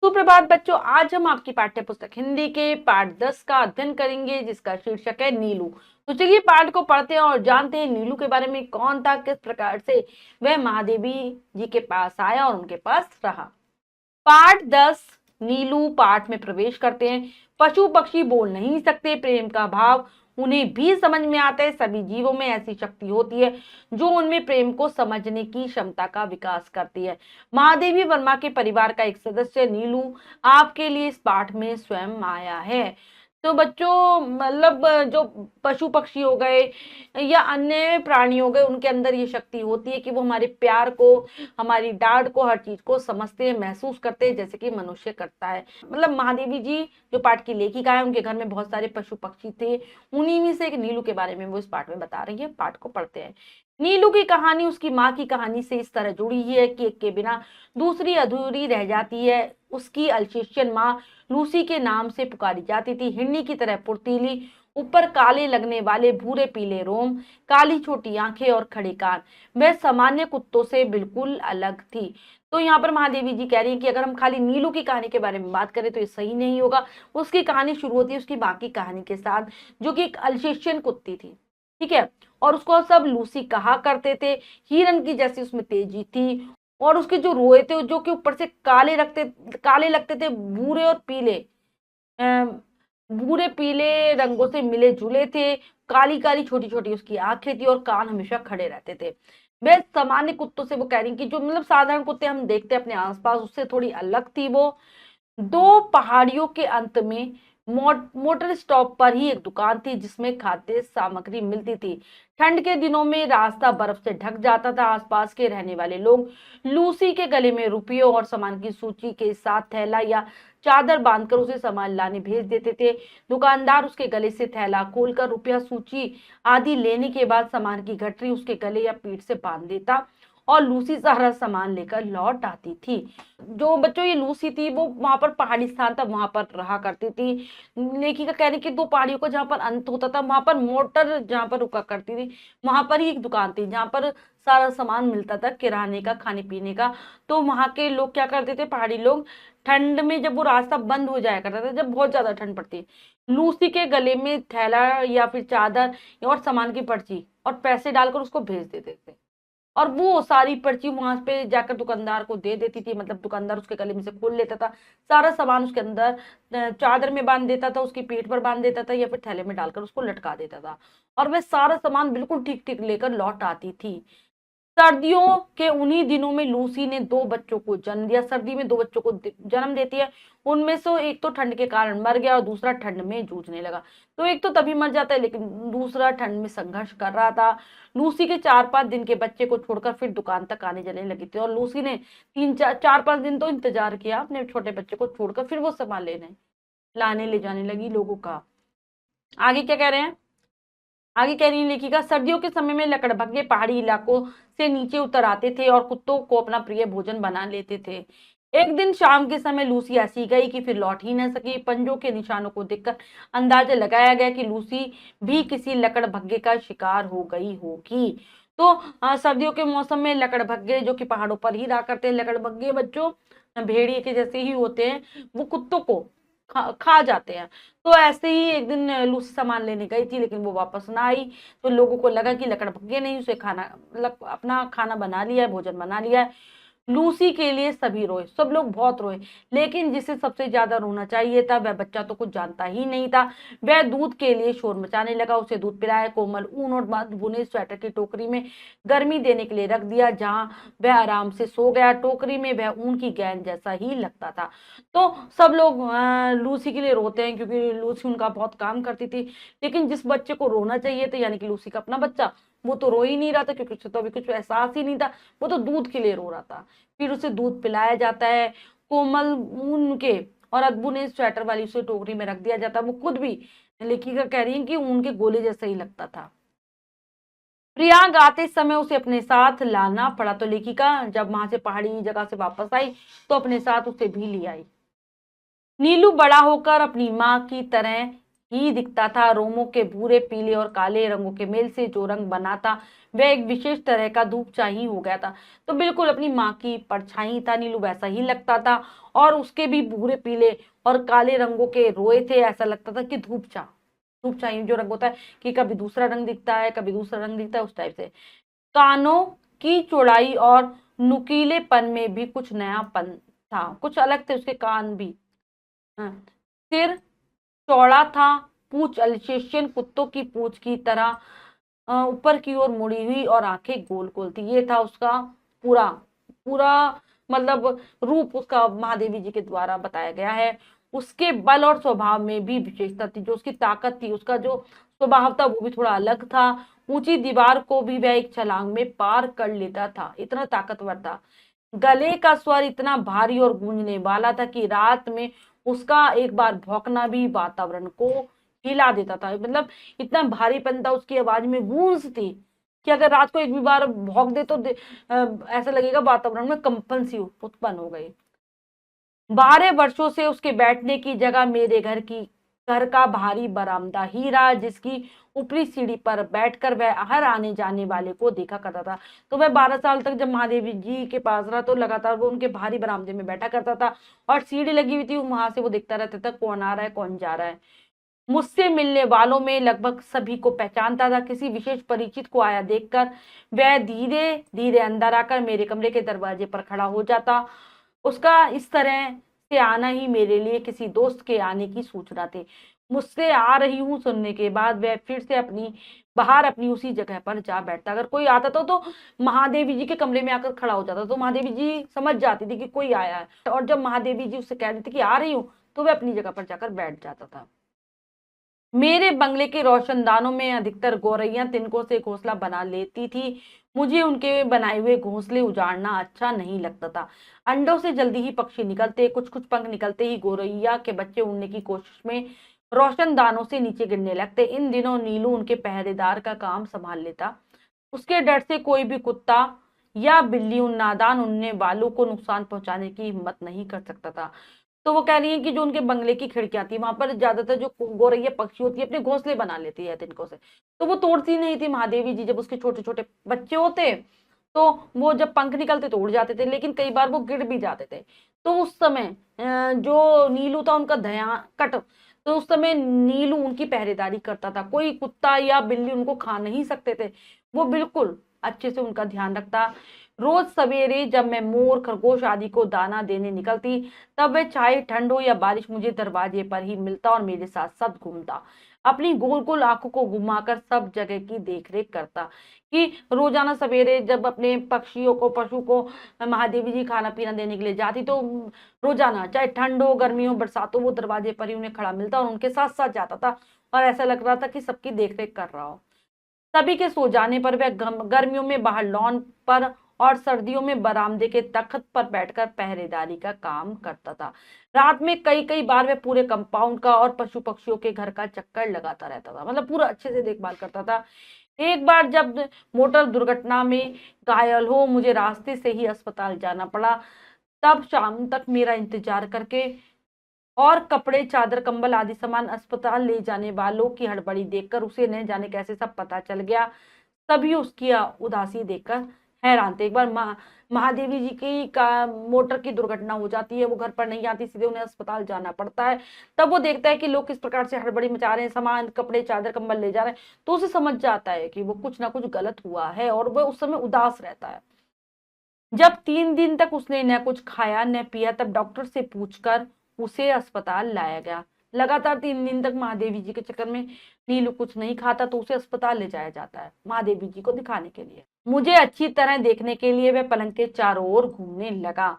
सुप्रभात बच्चों, आज हम आपकी पाठ्य पुस्तक हिंदी के पाठ 10 का अध्ययन करेंगे, जिसका शीर्षक है नीलू। तो चलिए पाठ को पढ़ते हैं और जानते हैं नीलू के बारे में। कौन था, किस प्रकार से वह महादेवी जी के पास आया और उनके पास रहा। पाठ 10। नीलू पाठ में प्रवेश करते हैं। पशु पक्षी बोल नहीं सकते, प्रेम का भाव उन्हें भी समझ में आता है। सभी जीवों में ऐसी शक्ति होती है जो उनमें प्रेम को समझने की क्षमता का विकास करती है। महादेवी वर्मा के परिवार का एक सदस्य नीलू आपके लिए इस पाठ में स्वयं आया है। तो बच्चों, मतलब जो पशु पक्षी हो गए या अन्य प्राणी हो गए, उनके अंदर ये शक्ति होती है कि वो हमारे प्यार को, हमारी डांट को, हर चीज को समझते हैं, महसूस करते हैं, जैसे कि मनुष्य करता है। मतलब महादेवी जी जो पाठ की लेखिका है, उनके घर में बहुत सारे पशु पक्षी थे। उन्हीं में से एक नीलू के बारे में वो इस पाठ में बता रही है। पाठ को पढ़ते हैं। नीलू की कहानी उसकी माँ की कहानी से इस तरह जुड़ी है कि एक के बिना दूसरी अधूरी रह जाती है। उसकी अल्सेशियन माँ लूसी के नाम से पुकारी जाती थी। हिरनी की तरह फुर्तीली, ऊपर काले लगने वाले भूरे पीले रोम, काली छोटी आंखें और खड़े कान। वह सामान्य कुत्तों से बिल्कुल अलग थी। तो यहाँ पर महादेवी जी कह रही हैं कि अगर हम खाली नीलू की कहानी के बारे में बात करें तो ये सही नहीं होगा। उसकी कहानी शुरू होती है उसकी माँ की कहानी के साथ, जो कि एक अल्सेशियन कुत्ती थी। ठीक है। और उसको सब लूसी कहा करते थे। हिरन की जैसी उसमें तेजी थी। और उसके जो रोए थे, जो कि ऊपर से काले लगते थे, भूरे और पीले, भूरे पीले रंगों से मिले जुले थे। काली काली छोटी छोटी उसकी आंखें थी और कान हमेशा खड़े रहते थे। वे सामान्य कुत्तों से, वो कह रही कि जो मतलब साधारण कुत्ते हम देखते हैं अपने आसपास, उससे थोड़ी अलग थी वो। दो पहाड़ियों के अंत में मोटर स्टॉप पर ही एक दुकान थी जिसमें खाद्य सामग्री मिलती थी। ठंड के दिनों में रास्ता बर्फ से ढक जाता था। आसपास के रहने वाले लोग लूसी के गले में रुपयों और सामान की सूची के साथ थैला या चादर बांधकर उसे सामान लाने भेज देते थे। दुकानदार उसके गले से थैला खोलकर रुपया, सूची आदि लेने के बाद सामान की गठरी उसके गले या पीठ से बांध देता और लूसी सारा सामान लेकर लौट आती थी। जो बच्चों ये लूसी थी वो वहां पर पहाड़ी स्थान था, वहां पर रहा करती थी। लेखिका कह रही कि दो पहाड़ियों का जहाँ पर अंत होता था, वहां पर मोटर जहाँ पर रुका करती थी, वहां पर ही एक दुकान थी जहाँ पर सारा सामान मिलता था, किराने का, खाने पीने का। तो वहां के लोग क्या करते थे, पहाड़ी लोग, ठंड में जब वो रास्ता बंद हो जाया करता था, जब बहुत ज्यादा ठंड पड़ती, लूसी के गले में थैला या फिर चादर और सामान की पर्ची और पैसे डालकर उसको भेज देते थे। और वो सारी पर्ची वहां पे जाकर दुकानदार को दे देती थी। मतलब दुकानदार उसके गले में से खोल लेता था, सारा सामान उसके अंदर चादर में बांध देता था, उसकी पीठ पर बांध देता था या फिर थैले में डालकर उसको लटका देता था। और वह सारा सामान बिल्कुल ठीक ठीक लेकर लौट आती थी। सर्दियों के उन्हीं दिनों में लूसी ने दो बच्चों को जन्म दिया। सर्दी में दो बच्चों को जन्म देती है। उनमें से एक तो ठंड के कारण मर गया और दूसरा ठंड में जूझने लगा। तो एक तो तभी मर जाता है, लेकिन दूसरा ठंड में संघर्ष कर रहा था। लूसी के 4-5 दिन के बच्चे को छोड़कर फिर दुकान तक आने जाने लगी थी। और लूसी ने 3-4-5 दिन तो इंतजार किया अपने छोटे बच्चे को छोड़कर, फिर वो सामान लेने लाने ले जाने लगी लोगों का। आगे क्या कह रहे हैं, आगे कह रही है लेखिका, सर्दियों के समय में लकड़बग्घे पहाड़ी इलाकों से नीचे उतर आते थे और कुत्तों को अपना प्रिय भोजन बना लेते थे। एक दिन शाम के समय लूसी ऐसी गई कि फिर लौट ही न सकी। पंजों के निशानों को देखकर अंदाजा लगाया गया कि लूसी भी किसी लकड़बग्घे का शिकार हो गई होगी। तो सर्दियों के मौसम में लकड़बग्घे, जो कि पहाड़ों पर ही रहा करते हैं, लकड़बग्घे बच्चों भेड़िए के जैसे ही होते हैं, वो कुत्तों को खा जाते हैं। तो ऐसे ही एक दिन लूसी सामान लेने गई थी, लेकिन वो वापस ना आई। तो लोगों को लगा कि लकड़बग्घे ने उसे खाना, मतलब अपना खाना बना लिया है, भोजन बना लिया है। लूसी के लिए सभी रोए, सब लोग बहुत रोए। लेकिन जिसे सबसे ज्यादा रोना चाहिए था, वह बच्चा तो कुछ जानता ही नहीं था। वह दूध के लिए शोर मचाने लगा। उसे दूध पिलाया, कोमल ऊन और बुने स्वेटर की टोकरी में गर्मी देने के लिए रख दिया, जहां वह आराम से सो गया। टोकरी में वह ऊन की गेंद जैसा ही लगता था। तो सब लोग लूसी के लिए रोते हैं, क्योंकि लूसी उनका बहुत काम करती थी। लेकिन जिस बच्चे को रोना चाहिए था, यानी कि लूसी का अपना बच्चा, वो तो रो ही नहीं रहा था, क्योंकि उसे तो अभी कुछ एहसास ही नहीं था। वो तो दूध के लिए रो रहा था। फिर उसे दूध पिलाया जाता है, कोमल ऊन के और अदबुने स्वेटर वाली उसे टोकरी में रख दिया जाता है। वो खुद भी, लेखिका कह रही है कि ऊन के गोले जैसा ही लगता था। प्रियांक आते समय उसे अपने साथ लाना पड़ा। तो लेखिका जब वहां से पहाड़ी जगह से वापस आई तो अपने साथ उसे भी ले आई। नीलू बड़ा होकर अपनी माँ की तरह ही दिखता था। रोमों के भूरे, पीले और काले रंगों के मेल से जो रंग बना था वह एक विशेष तरह का धूपचा ही हो गया था। तो बिल्कुल अपनी माँ की परछाई था नीलू, वैसा ही लगता था। और उसके भी भूरे, पीले और काले रंगों के रोए थे। ऐसा लगता था कि धूपचा, धूपचा ही जो रंग होता है कि कभी दूसरा रंग दिखता है, कभी दूसरा रंग दिखता है, उस टाइप से। कानों की चौड़ाई और नुकीलेपन में भी कुछ नयापन था, कुछ अलग थे उसके कान भी। हाँ। सिर चौड़ा था, पूंछ अल्सेशियन कुत्तों की पूंछ की तरह ऊपर की ओर मुड़ी हुई और आंखें गोल गोल थी। ये था उसका पूरा पूरा मतलब रूप, उसका महादेवी जी के द्वारा बताया गया है। उसके बल और स्वभाव में भी विशेषता थी, जो उसकी ताकत थी, उसका जो स्वभाव था वो भी थोड़ा अलग था। ऊंची दीवार को भी वह एक छलांग में पार कर लेता था, इतना ताकतवर था। गले का स्वर इतना भारी और गूंजने वाला था कि रात में उसका एक बार भौंकना भी वातावरण को हिला देता था। मतलब इतना भारीपन था उसकी आवाज में, गूंज थी कि अगर रात को एक भी बार भौंक दे तो ऐसा लगेगा वातावरण में कंपन सी उत्पन्न हो गई। 12 वर्षों से उसके बैठने की जगह मेरे घर का भारी बरामदा ही रहा, जिसकी ऊपरी सीढ़ी पर बैठकर वह हर आने जाने वाले को देखा करता था। तो वह 12 साल तक जब महादेवी जी के पास रहा तो लगातार वो उनके भारी बरामदे में बैठा करता था, और सीढ़ी लगी हुई थी, वहां से वो देखता रहता था कौन आ रहा है कौन जा रहा है। मुझसे मिलने वालों में लगभग सभी को पहचानता था। किसी विशेष परिचित को आया देखकर वह धीरे धीरे अंदर आकर मेरे कमरे के दरवाजे पर खड़ा हो जाता। उसका इस तरह से आना ही मेरे लिए किसी दोस्त के आने की सूचना थी। मुझसे आ रही हूँ सुनने के बाद वह फिर से अपनी उसी जगह पर जा बैठता। अगर कोई आता तो महादेवी जी के कमरे में आकर खड़ा हो जाता, तो महादेवी जी समझ जाती थी कि कोई आया है, और जब महादेवी जी उससे कह देती कि आ रही हूँ तो वह अपनी जगह पर जाकर बैठ जाता था। मेरे बंगले के रोशनदानों में अधिकतर गौरैया तिनकों से घोंसला बना लेती थी। मुझे उनके बनाए हुए घोंसले उजाड़ना अच्छा नहीं लगता था। अंडों से जल्दी ही पक्षी निकलते, कुछ कुछ पंख निकलते ही गौरैया के बच्चे उड़ने की कोशिश में रोशनदानों से नीचे गिरने लगते। इन दिनों नीलू उनके पहरेदार का काम संभाल लेता। उसके डर से कोई भी कुत्ता या बिल्ली उन नादान उड़ने वालों को नुकसान पहुंचाने की हिम्मत नहीं कर सकता था। तो वो कह रही है कि जो उनके बंगले की खिड़कियां थी, वहां पर ज्यादातर जो गौरैया पक्षी होती है अपने घोंसले बना लेती है तिनकों से, तो वो तोड़ती नहीं थी। महादेवी जी जब उसके छोटे छोटे बच्चे होते तो वो जब पंख निकलते तो उड़ जाते थे, लेकिन कई बार वो गिर भी जाते थे। तो उस समय जो नीलू था उनका ध्यान कट, तो उस समय नीलू उनकी पहरेदारी करता था। कोई कुत्ता या बिल्ली उनको खा नहीं सकते थे, वो बिल्कुल अच्छे से उनका ध्यान रखता। रोज सवेरे जब मैं मोर, खरगोश आदि को दाना देने निकलती, तब वह चाहे ठंड हो या बारिश मुझे दरवाजे पर ही मिलता और मेरे साथ साथ घूमता। अपनी गोल गोल आंखों को घुमाकर सब जगह की देखरेख करता। कि रोजाना सवेरे जब अपने पक्षियों को, पशु को महादेवी जी खाना पीना देने के लिए जाती, तो रोजाना चाहे ठंड हो, गर्मी हो, बरसात हो, वो दरवाजे पर ही उन्हें खड़ा मिलता और उनके साथ साथ जाता था, और ऐसा लग रहा था कि सबकी देखरेख कर रहा हो। सभी के सो जाने पर वह गर्मियों में बाहर लॉन पर और सर्दियों में बरामदे के तख्त पर बैठकर पहरेदारी का काम करता था। रात में कई कई बार वह पूरे कंपाउंड का और पशु पक्षियों के घर का चक्कर लगाता रहता था, मतलब पूरा अच्छे से देखभाल करता था। एक बार जब मोटर दुर्घटना में घायल हो मुझे रास्ते से ही अस्पताल जाना पड़ा, तब शाम तक मेरा इंतजार करके और कपड़े, चादर, कंबल आदि सामान अस्पताल ले जाने वालों की हड़बड़ी देखकर उसे न जाने कैसे सब पता चल गया। सभी उसकी उदासी देखकर हैरान थे। एक बार महादेवी जी की का मोटर की दुर्घटना हो जाती है, वो घर पर नहीं आती, सीधे उन्हें अस्पताल जाना पड़ता है। तब वो देखता है कि लोग किस प्रकार से हड़बड़ी मचा रहे हैं, सामान, कपड़े, चादर, कंबल ले जा रहे हैं, तो उसे समझ जाता है कि वो कुछ ना कुछ गलत हुआ है, और वह उस समय उदास रहता है। जब 3 दिन तक उसने न कुछ खाया न पिया, तब डॉक्टर से पूछकर उसे अस्पताल लाया गया। लगातार 3 दिन तक महादेवी जी के चक्कर में नीलू कुछ नहीं खाता, तो उसे अस्पताल ले जाया जाता है महादेवी जी को दिखाने के लिए। मुझे अच्छी तरह देखने के लिए वह पलंग के चारों ओर घूमने लगा,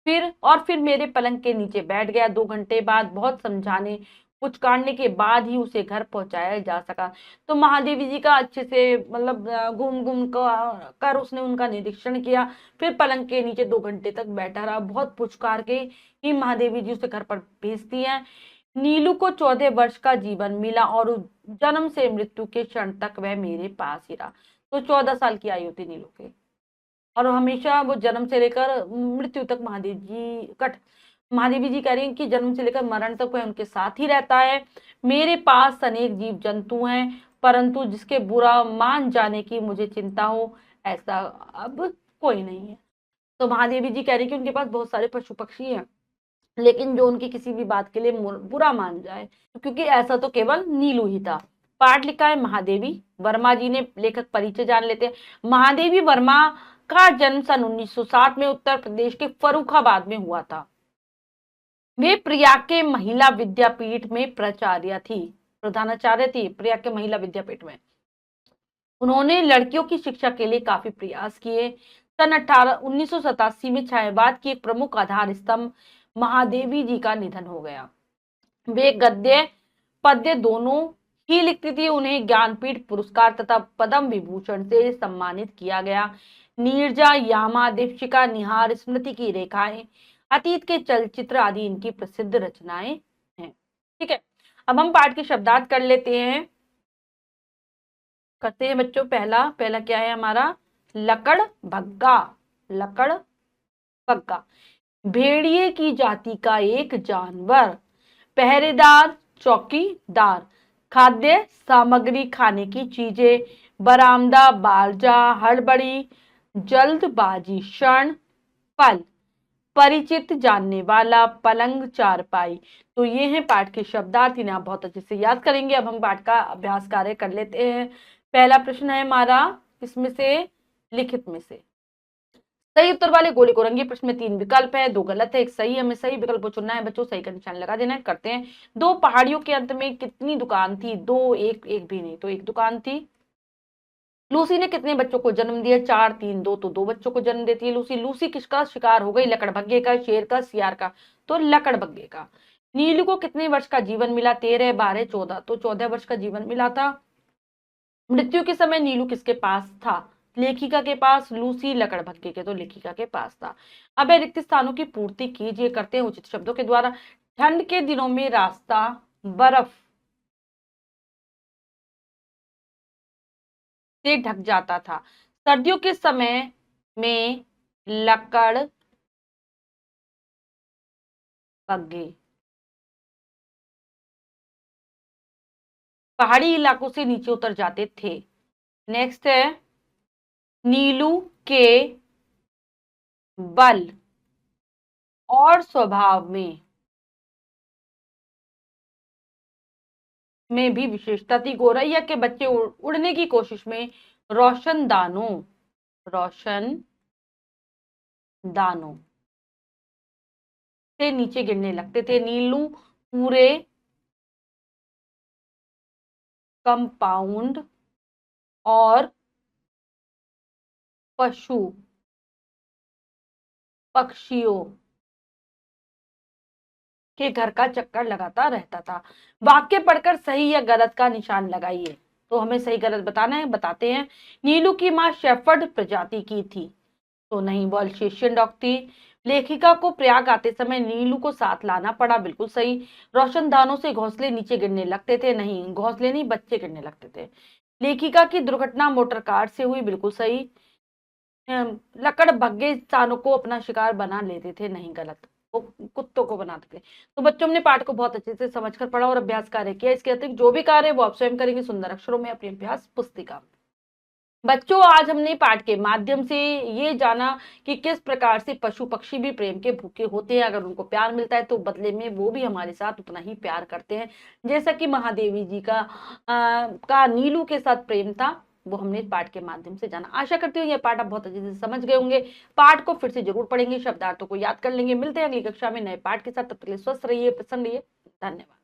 फिर मेरे पलंग के नीचे बैठ गया। 2 घंटे बाद बहुत समझाने पुचकारने के बाद ही उसे घर पहुंचाया जा सका। तो महादेवी जी का अच्छे से मतलब घूम घूम कर उसने उनका निरीक्षण किया, फिर पलंग के नीचे 2 घंटे तक बैठा रहा। बहुत पुचकार के ही महादेवी जी उसे घर पर भेजती हैं। नीलू को 14 वर्ष का जीवन मिला, और जन्म से मृत्यु के क्षण तक वह मेरे पास ही रहा। तो 14 साल की आयु थी नीलू की, और हमेशा वो जन्म से लेकर मृत्यु तक महादेव जी महादेवी जी कह रही हैं कि जन्म से लेकर मरण तक वह उनके साथ ही रहता है। मेरे पास अनेक जीव जंतु हैं, परंतु जिसके बुरा मान जाने की मुझे चिंता हो ऐसा अब कोई नहीं है। तो महादेवी जी कह रही कि उनके पास बहुत सारे पशु पक्षी हैं, लेकिन जो उनकी किसी भी बात के लिए बुरा मान जाए, क्योंकि ऐसा तो केवल नीलू ही था। पाठ लिखा है महादेवी वर्मा जी ने। लेखक परिचय जान लेते हैं। महादेवी वर्मा का जन्म सन 1907 में उत्तर प्रदेश के फर्रुखाबाद में हुआ था। वे प्रयाग के महिला विद्यापीठ में प्राचार्य थी, प्रधानाचार्य थी प्रयाग के महिला विद्यापीठ में। उन्होंने लड़कियों की शिक्षा के लिए काफी प्रयास किए। सन 1987 में छायावाद की एक प्रमुख आधार स्तंभ महादेवी जी का निधन हो गया। वे गद्य पद्य दोनों ही लिखती थी। उन्हें ज्ञानपीठ पुरस्कार तथा पद्म विभूषण से सम्मानित किया गया। नीरजा, यामा, दीपशिखा, निहार, स्मृति की रेखाएं, अतीत के चलचित्र आदि इनकी प्रसिद्ध रचनाएं हैं। ठीक है, अब हम पाठ के शब्दार्थ कर लेते हैं, करते हैं बच्चों। पहला क्या है हमारा? लकड़ भग्गा। लकड़ भग्गा, भेड़िए की जाति का एक जानवर। पहरेदार, चौकीदार। खाद्य सामग्री, खाने की चीजें। बरामदा, बारजा, हड़बड़ी, जल्दबाजी, क्षण। फल, परिचित, जानने वाला। पलंग, चारपाई। तो ये हैं पाठ के शब्दार्थ, इन्हें आप बहुत अच्छे से याद करेंगे। अब हम पाठ का अभ्यास कार्य कर लेते हैं। पहला प्रश्न है हमारा, इसमें से लिखित में से सही उत्तर वाले गोले को रंगे। प्रश्न में 3 विकल्प है, 2 गलत है, 1 सही है। हमें सही विकल्प को चुनना है बच्चों, सही का निशान लगा देना है। करते हैं। 2 पहाड़ियों के अंत में कितनी दुकान थी? 2, एक भी नहीं, तो 1 दुकान थी। लूसी ने कितने बच्चों को जन्म दिया? 4, 3, 2, तो 2 बच्चों को जन्म देती है लूसी। लूसी किसका शिकार हो गई? लकड़बग्घे का, शेर का, सियार का? तो लकड़बग्घे का। नीलू को कितने वर्ष का जीवन मिला? 13, 12, 14, तो 14 वर्ष का जीवन मिला था। मृत्यु के समय नीलू किसके पास था? लेखिका के पास। लूसी लकड़बग्घे के, तो लेखिका के पास था। अब रिक्त स्थानों की पूर्ति कीजिए, करते हैं उचित शब्दों के द्वारा। ठंड के दिनों में रास्ता बर्फ से ढक जाता था। सर्दियों के समय में लकड़बग्घे पहाड़ी इलाकों से नीचे उतर जाते थे। नेक्स्ट है, नीलू के बल और स्वभाव में भी विशेषता थी। गौरैया के बच्चे उड़ने की कोशिश में रोशनदानों से नीचे गिरने लगते थे। नीलू पूरे कंपाउंड और पशु पक्षियों के घर का चक्कर लगाता रहता था। वाक्य पढ़कर सही या गलत का निशान लगाइए। तो हमें सही गलत बताना है, बताते हैं। नीलू की मां शेफर्ड प्रजाति की थी, तो नहीं, वो अल्सेशियन डॉग थी। लेखिका को प्रयाग आते समय नीलू को साथ लाना पड़ा, बिल्कुल सही। रोशनदानों से घोंसले नीचे गिरने लगते थे, नहीं, घोंसले नहीं, बच्चे गिरने लगते थे। लेखिका की दुर्घटना मोटर कार से हुई, बिल्कुल सही। लकड़बग्घे इंसानों को अपना शिकार बना लेते थे, नहीं, गलत, वो कुत्तों को बनाते थे। तो बच्चों, हमने पाठ को बहुत अच्छे से समझकर पढ़ा और अभ्यास कार्य किया। इसके अतिरिक्त जो भी कार्य है वो आप स्वयं करेंगे सुंदर अक्षरों में अपनी अभ्यास पुस्तिका। बच्चों, आज हमने पाठ के माध्यम से ये जाना कि किस प्रकार से पशु पक्षी भी प्रेम के भूखे होते हैं। अगर उनको प्यार मिलता है तो बदले में वो भी हमारे साथ उतना ही प्यार करते हैं, जैसा कि महादेवी जी का नीलू के साथ प्रेम था, वो हमने पाठ के माध्यम से जाना। आशा करती हूँ यह पाठ आप बहुत अच्छे से समझ गए होंगे। पाठ को फिर से जरूर पढ़ेंगे, शब्दार्थों को याद कर लेंगे। मिलते हैं अगली कक्षा में नए पाठ के साथ। तब तक के लिए स्वस्थ रहिए, प्रसन्न रहिए। धन्यवाद।